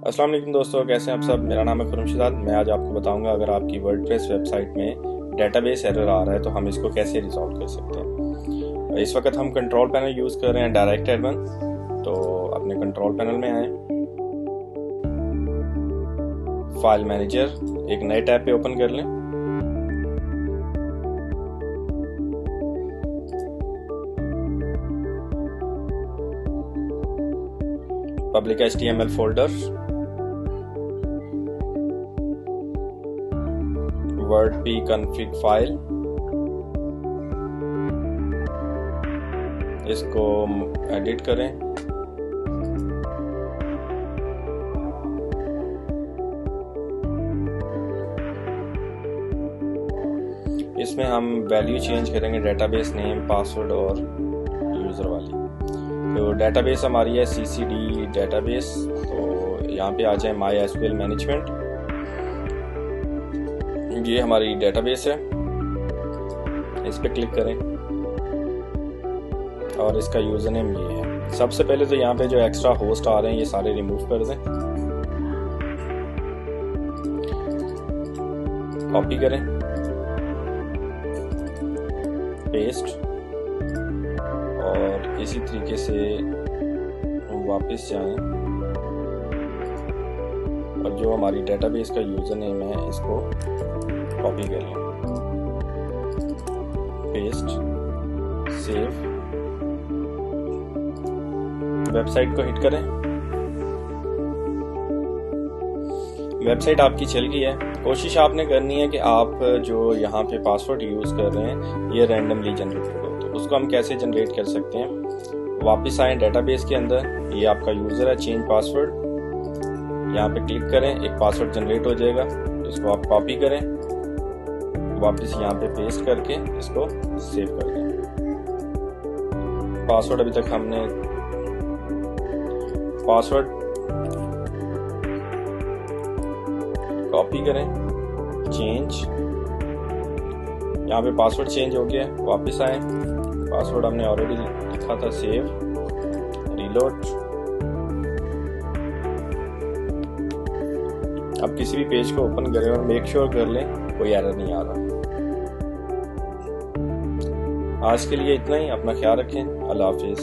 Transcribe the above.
अस्सलाम वालेकुम दोस्तों, कैसे हैं आप सब। मेरा नाम है खुर्शीद। मैं आज आपको बताऊंगा अगर आपकी वर्डप्रेस वेबसाइट में डेटाबेस एरर आ रहा है तो हम इसको कैसे रिजॉल्व कर सकते हैं। इस वक्त हम कंट्रोल पैनल यूज़ कर रहे हैं डायरेक्ट एडमिन। तो अपने कंट्रोल पैनल में आए, फाइल मैनेजर एक नए टैब पे ओपन कर लें। Public HTML folder, WordP config file, इसको एडिट करें। इसमें हम वैल्यू चेंज करेंगे डेटाबेस नेम, पासवर्ड और यूज़र वाली। तो डेटाबेस हमारी है CCD डेटाबेस। तो यहाँ पे आ जाए MySQL मैनेजमेंट। ये हमारी डेटाबेस है, इस पे क्लिक करें और इसका यूज़र नेम ये है। सबसे पहले तो यहाँ पे जो एक्स्ट्रा होस्ट आ रहे हैं ये सारे रिमूव कर दें, कॉपी करें, पेस्ट, और इसी तरीके से वापस जाएं और जो हमारी डेटाबेस का यूज़र नेम है इसको कॉपी कर लें, पेस्ट, सेव, वेबसाइट को हिट करें। वेबसाइट आपकी चल गई है। कोशिश आपने करनी है कि आप जो यहाँ पे पासवर्ड यूज़ कर रहे हैं ये रैंडमली जनरेटेड हो। तो उसको हम कैसे जनरेट कर सकते हैं। वापस आएँ डेटाबेस के अंदर, ये आपका यूज़र है, चेंज पासवर्ड, यहाँ पे क्लिक करें, एक पासवर्ड जनरेट हो जाएगा। इसको आप कॉपी करें, वापस यहाँ पे पेस्ट करके इसको सेव कर दें। पासवर्ड अभी तक हमने पासवर्ड कॉपी करें, चेंज, यहाँ पे पासवर्ड चेंज हो गया। वापस आए, पासवर्ड हमने ऑलरेडी लिखा था, सेव, रीलोड। अब किसी भी पेज को ओपन करें और मेक श्योर कर लें कोई एरर नहीं आ रहा। आज के लिए इतना ही। अपना ख्याल रखें। अल्लाह हाफिज़।